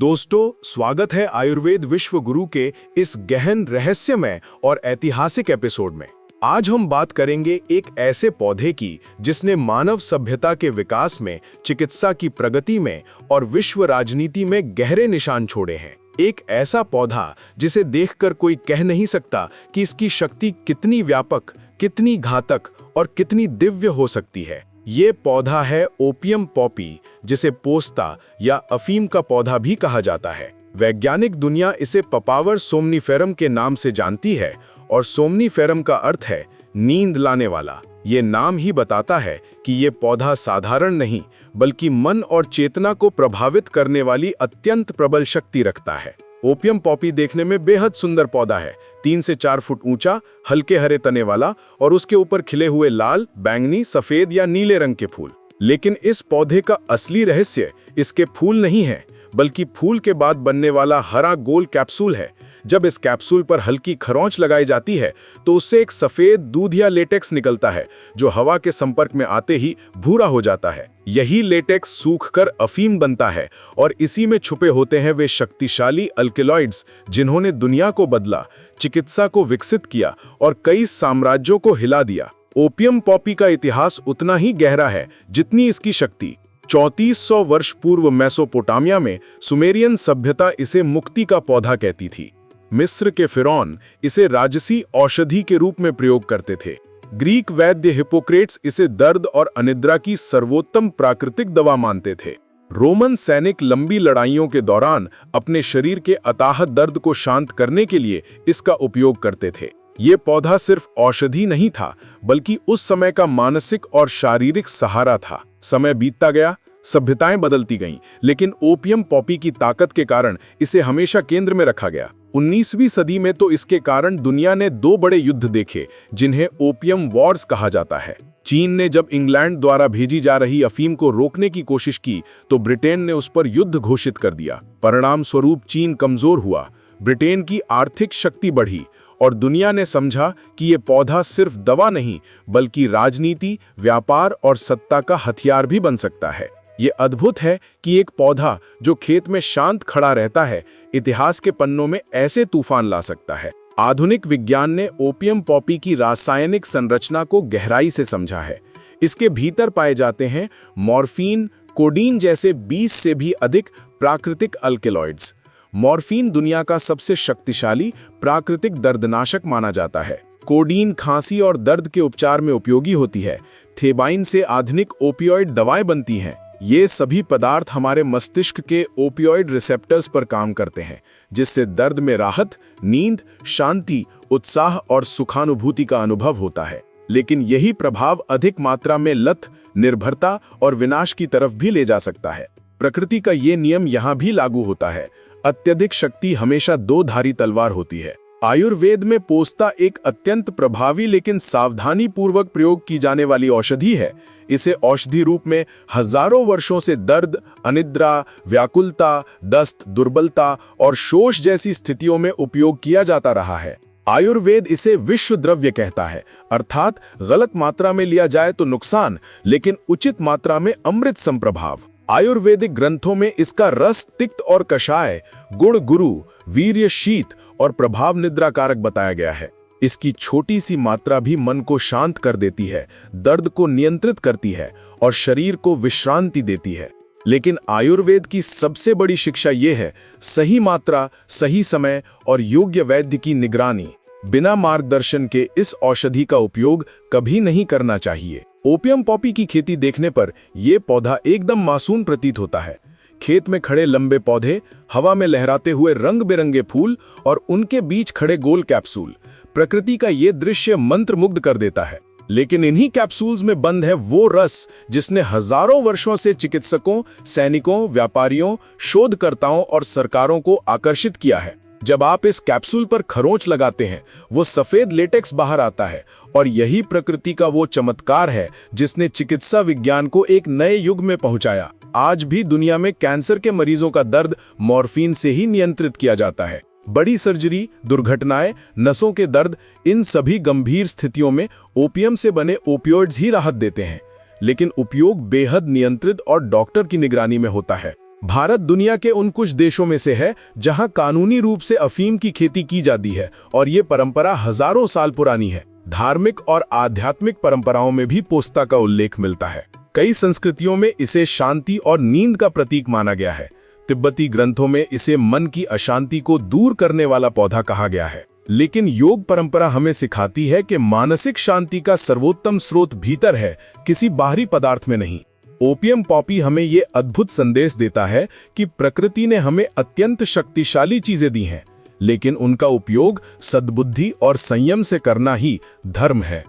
दोस्तों, स्वागत है आयुर्वेद विश्व गुरु के इस गहन रहस्यमय और ऐतिहासिक एपिसोड में। आज हम बात करेंगे एक ऐसे पौधे की जिसने मानव सभ्यता के विकास में, चिकित्सा की प्रगति में और विश्व राजनीति में गहरे निशान छोड़े हैं। एक ऐसा पौधा जिसे देखकर कोई कह नहीं सकता कि इसकी शक्ति कितनी व्यापक, कितनी घातक और कितनी दिव्य हो सकती है। ये पौधा है ओपियम पॉपी, जिसे पोस्ता या अफीम का पौधा भी कहा जाता है। वैज्ञानिक दुनिया इसे पपावर सोमनीफेरम के नाम से जानती है और सोमनीफेरम का अर्थ है नींद लाने वाला। ये नाम ही बताता है कि ये पौधा साधारण नहीं बल्कि मन और चेतना को प्रभावित करने वाली अत्यंत प्रबल शक्ति रखता है। ओपियम पॉपी देखने में बेहद सुंदर पौधा है, 3 से 4 फुट ऊंचा, हल्के हरे तने वाला और उसके ऊपर खिले हुए लाल, बैंगनी, सफेद या नीले रंग के फूल। लेकिन इस पौधे का असली रहस्य इसके फूल नहीं है, बल्कि फूल के बाद बनने वाला हरा गोल कैप्सूल है। जब इस कैप्सूल पर हल्की खरोंच लगाई जाती है तो उससे एक सफेद दूध या लेटेक्स निकलता है, जो हवा के संपर्क में आते ही भूरा हो जाता है। यही लेटेक्स सूखकर अफीम बनता है और इसी में छुपे होते हैं वे शक्तिशाली अल्केलॉइड्स जिन्होंने दुनिया को बदला, चिकित्सा को विकसित किया और कई साम्राज्यों को हिला दिया। ओपियम पॉपी का इतिहास उतना ही गहरा है जितनी इसकी शक्ति। 3400 वर्ष पूर्व मेसोपोटामिया में सुमेरियन सभ्यता इसे मुक्ति का पौधा कहती थी। मिस्र के फिरौन इसे राजसी औषधि के रूप में प्रयोग करते थे। ग्रीक वैद्य हिप्पोक्रेट्स इसे दर्द और अनिद्रा की सर्वोत्तम प्राकृतिक दवा मानते थे। रोमन सैनिक लंबी लड़ाइयों के दौरान अपने शरीर के अताह दर्द को शांत करने के लिए इसका उपयोग करते थे। ये पौधा सिर्फ औषधि नहीं था, बल्कि उस समय का मानसिक और शारीरिक सहारा था। समय बीतता गया, सभ्यताएं बदलती गईं, लेकिन ओपियम पॉपी की ताकत के कारण इसे हमेशा केंद्र में रखा गया। 19वीं सदी में तो इसके कारण दुनिया ने 2 बड़े युद्ध देखे, जिन्हें ओपियम वॉर्स कहा जाता है। चीन ने जब इंग्लैंड द्वारा भेजी जा रही अफीम को रोकने की कोशिश की तो ब्रिटेन ने उस पर युद्ध घोषित कर दिया। परिणाम स्वरूप चीन कमजोर हुआ, ब्रिटेन की आर्थिक शक्ति बढ़ी और दुनिया ने समझा कि ये पौधा सिर्फ दवा नहीं बल्कि राजनीति, व्यापार और सत्ता का हथियार भी बन सकता है। ये अद्भुत है कि एक पौधा जो खेत में शांत खड़ा रहता है, इतिहास के पन्नों में ऐसे तूफान ला सकता है। आधुनिक विज्ञान ने ओपियम पॉपी की रासायनिक संरचना को गहराई से समझा है। इसके भीतर पाए जाते हैं मॉर्फिन, कोडीन जैसे 20 से भी अधिक प्राकृतिक अल्केलॉइड्स। मॉर्फिन दुनिया का सबसे शक्तिशाली प्राकृतिक दर्दनाशक माना जाता है। कोडीन खांसी और दर्द के उपचार में उपयोगी होती है। थेबाइन से आधुनिक ओपियोइड दवाएं बनती हैं। ये सभी पदार्थ हमारे मस्तिष्क के ओपियोइड रिसेप्टर्स पर काम करते हैं, जिससे दर्द में राहत, नींद, शांति, उत्साह और सुखानुभूति का अनुभव होता है। लेकिन यही प्रभाव अधिक मात्रा में लत, निर्भरता और विनाश की तरफ भी ले जा सकता है। प्रकृति का ये नियम यहाँ भी लागू होता है। अत्यधिक शक्ति हमेशा 2 धारी तलवार होती है। आयुर्वेद में पोस्ता एक अत्यंत प्रभावी लेकिन सावधानी पूर्वक प्रयोग की जाने वाली औषधि है। इसे औषधि रूप में हजारों वर्षों से दर्द, अनिद्रा, व्याकुलता, दस्त, दुर्बलता और शोष जैसी स्थितियों में उपयोग किया जाता रहा है। आयुर्वेद इसे विश्व द्रव्य कहता है, अर्थात गलत मात्रा में लिया जाए तो नुकसान, लेकिन उचित मात्रा में अमृत संप्रभाव। आयुर्वेदिक ग्रंथों में इसका रस तिक्त और कषाय, गुण गुरु, वीर्य शीत और प्रभाव निद्रा कारक बताया गया है। इसकी छोटी सी मात्रा भी मन को शांत कर देती है, दर्द को नियंत्रित करती है और शरीर को विश्रांति देती है। लेकिन आयुर्वेद की सबसे बड़ी शिक्षा यह है, सही मात्रा, सही समय और योग्य वैद्य की निगरानी। बिना मार्गदर्शन के इस औषधि का उपयोग कभी नहीं करना चाहिए। ओपियम पॉपी की खेती देखने पर यह पौधा एकदम मासूम प्रतीत होता है। खेत में खड़े लंबे पौधे, हवा में लहराते हुए रंग बिरंगे फूल और उनके बीच खड़े गोल कैप्सूल। प्रकृति का ये दृश्य मंत्रमुग्ध कर देता है। लेकिन इन्हीं कैप्सूल्स में बंद है वो रस जिसने हजारों वर्षों से चिकित्सकों, सैनिकों, व्यापारियों, शोधकर्ताओं और सरकारों को आकर्षित किया है। जब आप इस कैप्सूल पर खरोंच लगाते हैं, वो सफेद लेटेक्स बाहर आता है और यही प्रकृति का वो चमत्कार है जिसने चिकित्सा विज्ञान को एक नए युग में पहुंचाया। आज भी दुनिया में कैंसर के मरीजों का दर्द मॉर्फिन से ही नियंत्रित किया जाता है। बड़ी सर्जरी, दुर्घटनाएं, नसों के दर्द, इन सभी गंभीर स्थितियों में ओपियम से बने ओपियोइड्स ही राहत देते हैं। लेकिन उपयोग बेहद नियंत्रित और डॉक्टर की निगरानी में होता है। भारत दुनिया के उन कुछ देशों में से है जहां कानूनी रूप से अफीम की खेती की जाती है और ये परंपरा हजारों साल पुरानी है। धार्मिक और आध्यात्मिक परंपराओं में भी पोस्ता का उल्लेख मिलता है। कई संस्कृतियों में इसे शांति और नींद का प्रतीक माना गया है। तिब्बती ग्रंथों में इसे मन की अशांति को दूर करने वाला पौधा कहा गया है। लेकिन योग परंपरा हमें सिखाती है कि मानसिक शांति का सर्वोत्तम स्रोत भीतर है, किसी बाहरी पदार्थ में नहीं। ओपियम पॉपी हमें ये अद्भुत संदेश देता है कि प्रकृति ने हमें अत्यंत शक्तिशाली चीजें दी हैं, लेकिन उनका उपयोग सद्बुद्धि और संयम से करना ही धर्म है।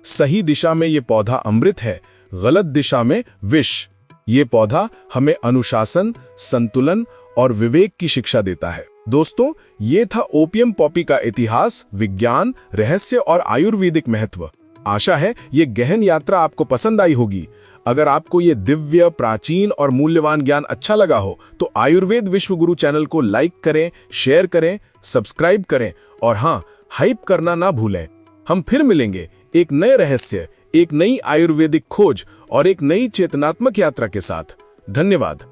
सही दिशा में ये पौधा अमृत है, गलत दिशा में विष। ये पौधा हमें अनुशासन, संतुलन और विवेक की शिक्षा देता है। दोस्तों, ये था ओपियम पॉपी का इतिहास, विज्ञान, रहस्य और आयुर्वेदिक महत्व। आशा है ये गहन यात्रा आपको पसंद आई होगी। अगर आपको ये दिव्य, प्राचीन और मूल्यवान ज्ञान अच्छा लगा हो तो आयुर्वेद विश्वगुरु चैनल को लाइक करें, शेयर करें, सब्सक्राइब करें और हाँ, हाइप करना ना भूलें। हम फिर मिलेंगे एक नए रहस्य, एक नई आयुर्वेदिक खोज और एक नई चेतनात्मक यात्रा के साथ। धन्यवाद।